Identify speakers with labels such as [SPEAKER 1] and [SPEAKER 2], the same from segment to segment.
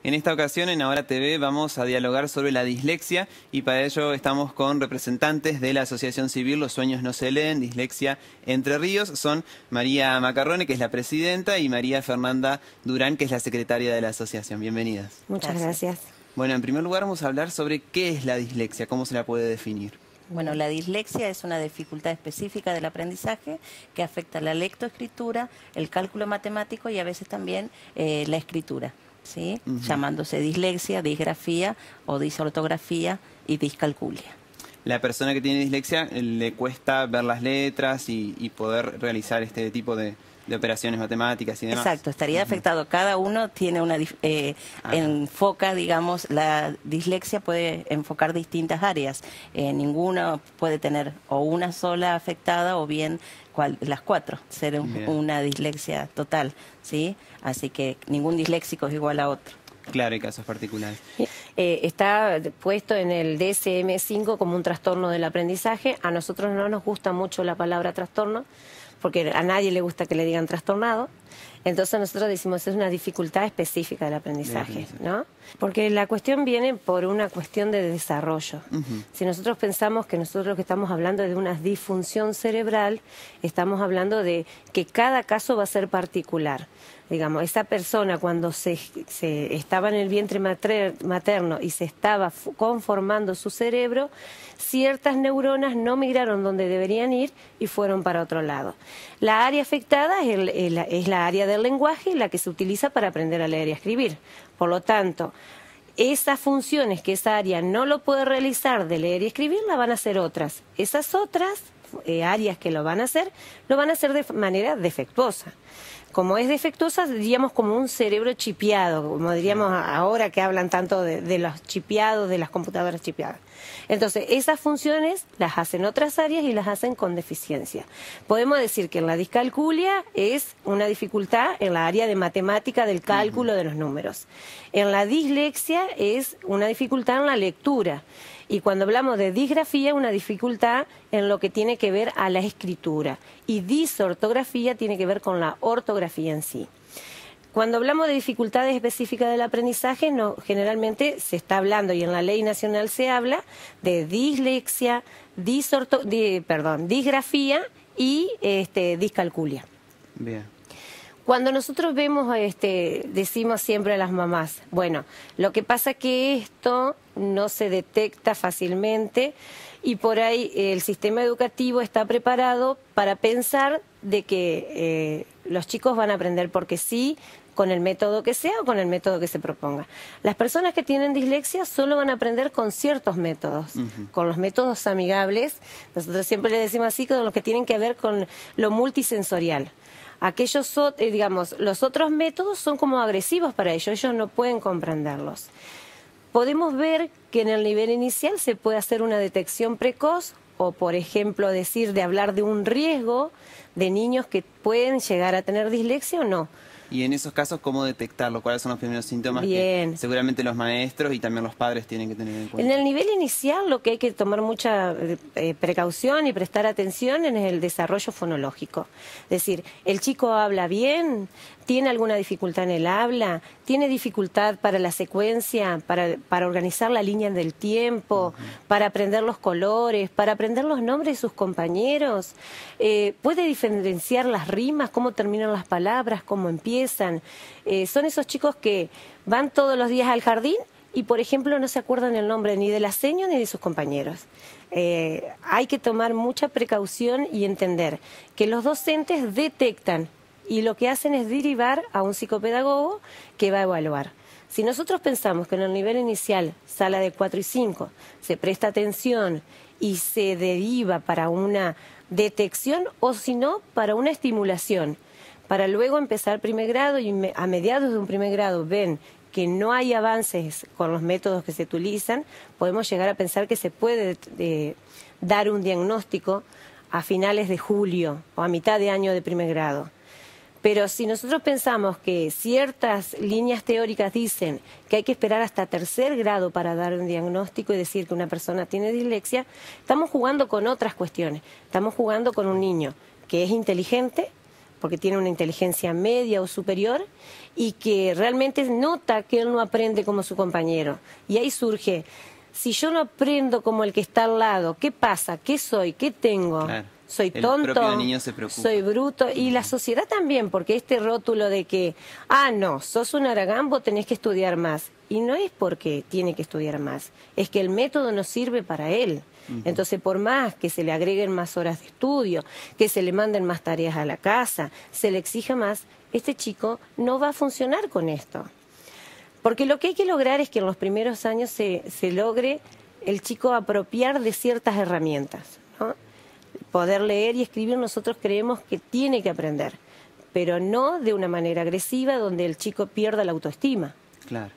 [SPEAKER 1] En esta ocasión, en Ahora TV, vamos a dialogar sobre la dislexia y para ello estamos con representantes de la Asociación Civil Los Sueños No Se Leen, Dislexia Entre Ríos. Son María Macarrone, que es la presidenta, y María Fernanda Durán, que es la secretaria de la asociación. Bienvenidas.
[SPEAKER 2] Muchas gracias.
[SPEAKER 1] Bueno, en primer lugar vamos a hablar sobre qué es la dislexia, cómo se la puede definir.
[SPEAKER 3] Bueno, la dislexia es una dificultad específica del aprendizaje que afecta la lectoescritura, el cálculo matemático y a veces también la escritura, ¿sí? Llamándose dislexia, disgrafía o disortografía y discalculia.
[SPEAKER 1] La persona que tiene dislexia le cuesta ver las letras y poder realizar este tipo de operaciones matemáticas y demás.
[SPEAKER 3] Exacto, estaría afectado. Cada uno tiene una enfoca, digamos, la dislexia puede enfocar distintas áreas. Ninguno puede tener o una sola afectada o bien las cuatro, ser una dislexia total, ¿sí? Así que ningún disléxico es igual a otro.
[SPEAKER 1] Claro, hay casos particulares.
[SPEAKER 2] Está puesto en el DSM-5 como un trastorno del aprendizaje. A nosotros no nos gusta mucho la palabra trastorno, porque a nadie le gusta que le digan trastornado. Entonces nosotros decimos es una dificultad específica del aprendizaje, ¿no? Porque la cuestión viene por una cuestión de desarrollo. Si nosotros pensamos que nosotros lo que estamos hablando es de una disfunción cerebral, estamos hablando de que cada caso va a ser particular. Digamos, esa persona cuando se estaba en el vientre materno y se estaba conformando su cerebro, ciertas neuronas no migraron donde deberían ir y fueron para otro lado. La área afectada es la área del lenguaje, la que se utiliza para aprender a leer y a escribir. Por lo tanto, esas funciones que esa área no lo puede realizar de leer y escribir, la van a hacer otras. Esas otras áreas que lo van a hacer de manera defectuosa. Como es defectuosa, diríamos como un cerebro chipeado, como diríamos ahora que hablan tanto de los chipeados, de las computadoras chipeadas. Entonces, esas funciones las hacen otras áreas y las hacen con deficiencia. Podemos decir que en la discalculia es una dificultad en la área de matemática del cálculo de los números. En la dislexia es una dificultad en la lectura. Y cuando hablamos de disgrafía, una dificultad en lo que tiene que ver a la escritura. Y disortografía tiene que ver con la ortografía en sí. Cuando hablamos de dificultades específicas del aprendizaje, generalmente se está hablando, y en la ley nacional se habla, de dislexia, disgrafía y discalculia.
[SPEAKER 1] Bien.
[SPEAKER 2] Cuando nosotros vemos, decimos siempre a las mamás, bueno, lo que pasa es que esto no se detecta fácilmente y por ahí el sistema educativo está preparado para pensar de que los chicos van a aprender porque sí, con el método que sea o con el método que se proponga. Las personas que tienen dislexia solo van a aprender con ciertos métodos, con los métodos amigables. Nosotros siempre le decimos así, con los que tienen que ver con lo multisensorial. Aquellos, digamos, los otros métodos son como agresivos para ellos no pueden comprenderlos. Podemos ver que en el nivel inicial se puede hacer una detección precoz o, por ejemplo, hablar de un riesgo de niños que pueden llegar a tener dislexia o no.
[SPEAKER 1] Y en esos casos, ¿cómo detectarlo? ¿Cuáles son los primeros síntomas
[SPEAKER 2] Bien.
[SPEAKER 1] que seguramente los maestros y también los padres tienen que tener en cuenta?
[SPEAKER 2] En el nivel inicial lo que hay que tomar mucha precaución y prestar atención es el desarrollo fonológico. Es decir, el chico habla bien, tiene alguna dificultad en el habla, tiene dificultad para la secuencia, para organizar la línea del tiempo, para aprender los colores, para aprender los nombres de sus compañeros, puede diferenciar las rimas, cómo terminan las palabras, cómo empiezan. Son esos chicos que van todos los días al jardín y, por ejemplo, no se acuerdan el nombre ni de la seño ni de sus compañeros. Hay que tomar mucha precaución y entender que los docentes detectan y lo que hacen es derivar a un psicopedagogo que va a evaluar. Si nosotros pensamos que en el nivel inicial, sala de 4 y 5, se presta atención y se deriva para una detección o si no, para una estimulación, para luego empezar primer grado y a mediados de un primer grado ven que no hay avances con los métodos que se utilizan, podemos llegar a pensar que se puede dar un diagnóstico a finales de julio o a mitad de año de primer grado. Pero si nosotros pensamos que ciertas líneas teóricas dicen que hay que esperar hasta tercer grado para dar un diagnóstico y decir que una persona tiene dislexia, estamos jugando con otras cuestiones. Estamos jugando con un niño que es inteligente, porque tiene una inteligencia media o superior, y que realmente nota que él no aprende como su compañero. Y ahí surge, si yo no aprendo como el que está al lado, ¿qué pasa? ¿Qué soy? ¿Qué tengo?
[SPEAKER 1] Claro.
[SPEAKER 2] Soy
[SPEAKER 1] El
[SPEAKER 2] tonto,
[SPEAKER 1] propio niño se preocupa.
[SPEAKER 2] soy bruto, y la sociedad también, porque este rótulo de que, no, sos un aragambo, tenés que estudiar más. Y no es porque tiene que estudiar más, es que el método no sirve para él. Entonces, por más que se le agreguen más horas de estudio, que se le manden más tareas a la casa, se le exija más, este chico no va a funcionar con esto. Porque lo que hay que lograr es que en los primeros años se logre el chico apropiar de ciertas herramientas, ¿no? Poder leer y escribir, nosotros creemos que tiene que aprender, pero no de una manera agresiva donde el chico pierda la autoestima.
[SPEAKER 1] Claro.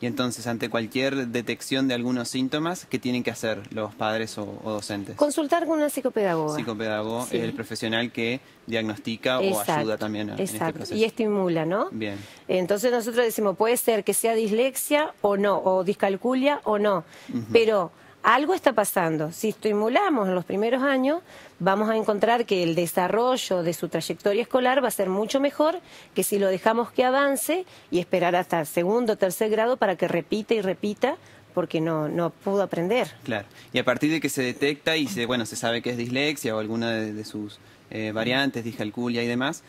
[SPEAKER 1] Y entonces, ante cualquier detección de algunos síntomas, ¿qué tienen que hacer los padres o docentes?
[SPEAKER 2] Consultar con una psicopedagoga.
[SPEAKER 1] Psicopedagogo
[SPEAKER 2] Sí.
[SPEAKER 1] es el profesional que diagnostica o ayuda también en este proceso.
[SPEAKER 2] Y estimula, ¿no?
[SPEAKER 1] Bien.
[SPEAKER 2] Entonces nosotros decimos, puede ser que sea dislexia o no, o discalculia o no, pero algo está pasando. Si estimulamos en los primeros años, vamos a encontrar que el desarrollo de su trayectoria escolar va a ser mucho mejor que si lo dejamos que avance y esperar hasta el segundo o tercer grado para que repita y repita, porque no pudo aprender.
[SPEAKER 1] Claro. Y a partir de que se detecta y se sabe que es dislexia o alguna de sus variantes, discalculia y demás,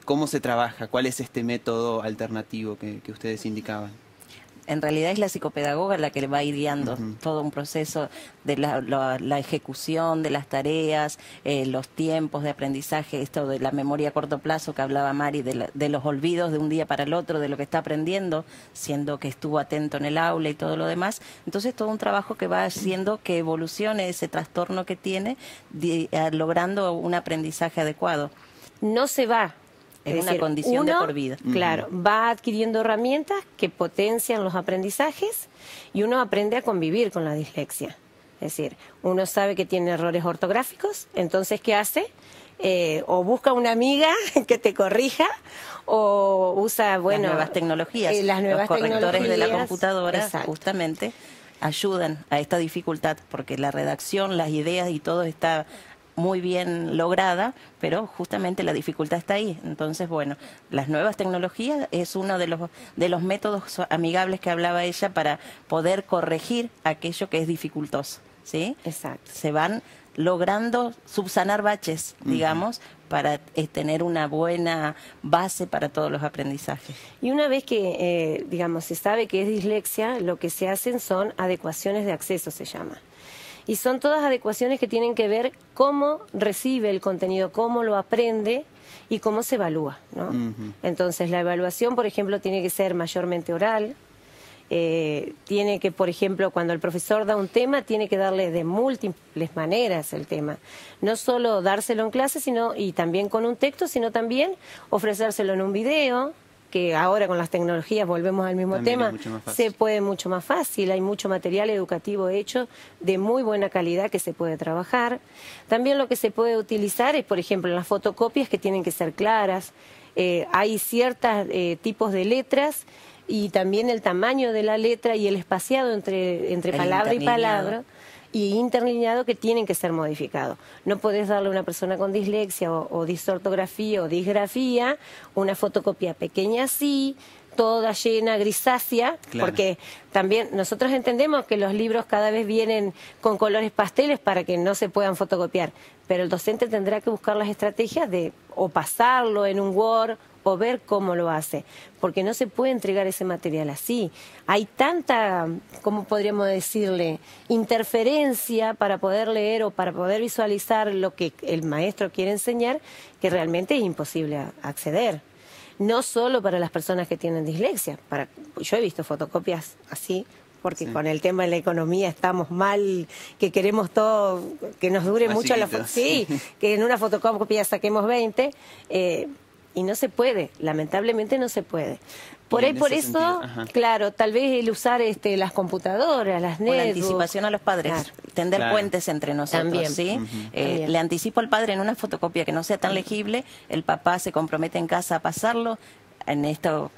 [SPEAKER 1] ¿cómo se trabaja? ¿Cuál es este método alternativo que ustedes indicaban?
[SPEAKER 3] En realidad es la psicopedagoga la que le va a ir guiando todo un proceso de la ejecución de las tareas, los tiempos de aprendizaje, esto de la memoria a corto plazo que hablaba Mari, de los olvidos de un día para el otro, de lo que está aprendiendo, siendo que estuvo atento en el aula y todo lo demás. Entonces todo un trabajo que va haciendo que evolucione ese trastorno que tiene, logrando un aprendizaje adecuado.
[SPEAKER 2] No se va.
[SPEAKER 3] Es una condición de por vida.
[SPEAKER 2] Claro, va adquiriendo herramientas que potencian los aprendizajes y uno aprende a convivir con la dislexia. Es decir, uno sabe que tiene errores ortográficos, entonces ¿qué hace? O busca una amiga que te corrija, o usa,
[SPEAKER 3] las nuevas tecnologías, los correctores de la computadora. Exacto. Justamente ayudan a esta dificultad, porque la redacción, las ideas y todo está muy bien lograda, pero justamente la dificultad está ahí. Entonces, bueno, las nuevas tecnologías es uno de los métodos amigables que hablaba ella para poder corregir aquello que es dificultoso, ¿sí?
[SPEAKER 2] Exacto.
[SPEAKER 3] Se van logrando subsanar baches, digamos, para tener una buena base para todos los aprendizajes.
[SPEAKER 2] Y una vez que, digamos, se sabe que es dislexia, lo que se hacen son adecuaciones de acceso, se llama. Y son todas adecuaciones que tienen que ver cómo recibe el contenido, cómo lo aprende y cómo se evalúa, ¿no? Entonces, la evaluación, por ejemplo, tiene que ser mayormente oral. Tiene que, por ejemplo, cuando el profesor da un tema, tiene que darle de múltiples maneras el tema. No solo dárselo en clase, y también con un texto, sino también ofrecérselo en un video, que ahora con las tecnologías volvemos al mismo tema, se puede mucho más fácil, hay mucho material educativo hecho de muy buena calidad que se puede trabajar. También lo que se puede utilizar es, por ejemplo, las fotocopias que tienen que ser claras, hay ciertos tipos de letras y también el tamaño de la letra y el espaciado entre palabra y palabra, y interlineado, que tienen que ser modificados. No podés darle a una persona con dislexia o disortografía o disgrafía una fotocopia pequeña así, toda llena, grisácea, porque también nosotros entendemos que los libros cada vez vienen con colores pasteles para que no se puedan fotocopiar, pero el docente tendrá que buscar las estrategias de o pasarlo en un Word o ver cómo lo hace, porque no se puede entregar ese material así. Hay tanta, ¿cómo podríamos decirle?, interferencia para poder leer o para poder visualizar lo que el maestro quiere enseñar, que realmente es imposible acceder. No solo para las personas que tienen dislexia. Yo he visto fotocopias así, porque con el tema de la economía estamos mal, que queremos todo, que nos dure mucho la foto. Sí, que en una fotocopia saquemos 20, y no se puede, lamentablemente no se puede. Por ahí, por eso, claro, tal vez el usar las computadoras, las netbooks.
[SPEAKER 3] La anticipación a los padres, tender puentes entre nosotros, también, ¿sí? Le anticipo al padre en una fotocopia que no sea tan legible, el papá se compromete en casa a pasarlo, en estas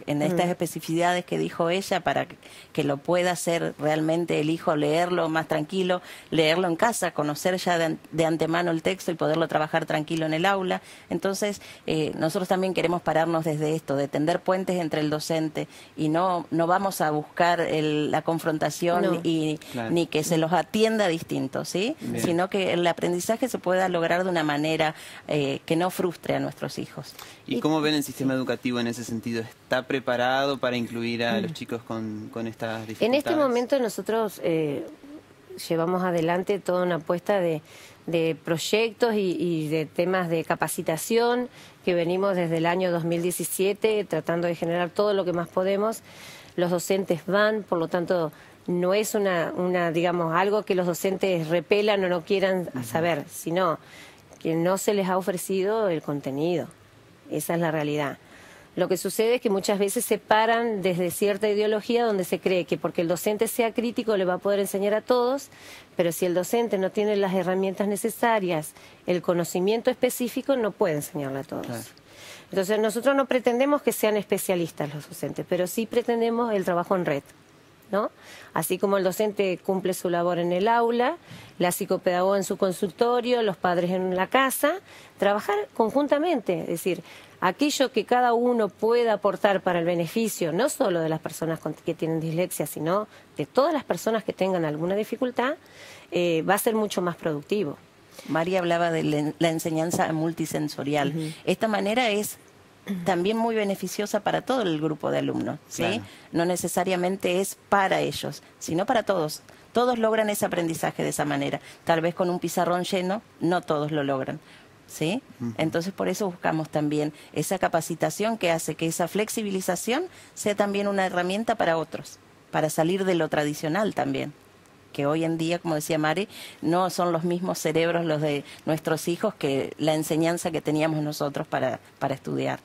[SPEAKER 3] especificidades que dijo ella, para que lo pueda hacer realmente el hijo, leerlo más tranquilo, leerlo en casa, conocer ya de antemano el texto y poderlo trabajar tranquilo en el aula. Entonces, nosotros también queremos pararnos desde esto, de tender puentes entre el docente, y no vamos a buscar la confrontación ni que se los atienda distinto, ¿sí? Sino que el aprendizaje se pueda lograr de una manera que no frustre a nuestros hijos.
[SPEAKER 1] ¿Y cómo ven el sistema educativo en ese sentido? ¿Está preparado para incluir a los chicos con estas dificultades?
[SPEAKER 2] En este momento nosotros llevamos adelante toda una apuesta de proyectos y de temas de capacitación que venimos desde el año 2017 tratando de generar todo lo que más podemos. Los docentes van, por lo tanto no es digamos, algo que los docentes repelan o no quieran saber, sino que no se les ha ofrecido el contenido. Esa es la realidad. Lo que sucede es que muchas veces se paran desde cierta ideología donde se cree que porque el docente sea crítico le va a poder enseñar a todos, pero si el docente no tiene las herramientas necesarias, el conocimiento específico, no puede enseñarle a todos. Claro. Entonces nosotros no pretendemos que sean especialistas los docentes, pero sí pretendemos el trabajo en red, ¿no? Así como el docente cumple su labor en el aula, la psicopedagoga en su consultorio, los padres en la casa, trabajar conjuntamente, es decir, aquello que cada uno pueda aportar para el beneficio, no solo de las personas que tienen dislexia, sino de todas las personas que tengan alguna dificultad, va a ser mucho más productivo.
[SPEAKER 3] María hablaba de la enseñanza multisensorial. Esta manera es también muy beneficiosa para todo el grupo de alumnos, ¿sí? Claro. No necesariamente es para ellos, sino para todos. Todos logran ese aprendizaje de esa manera. Tal vez con un pizarrón lleno, no todos lo logran, ¿sí? Entonces, por eso buscamos también esa capacitación que hace que esa flexibilización sea también una herramienta para otros, para salir de lo tradicional también. Que hoy en día, como decía Mari, no son los mismos cerebros los de nuestros hijos que la enseñanza que teníamos nosotros para estudiar.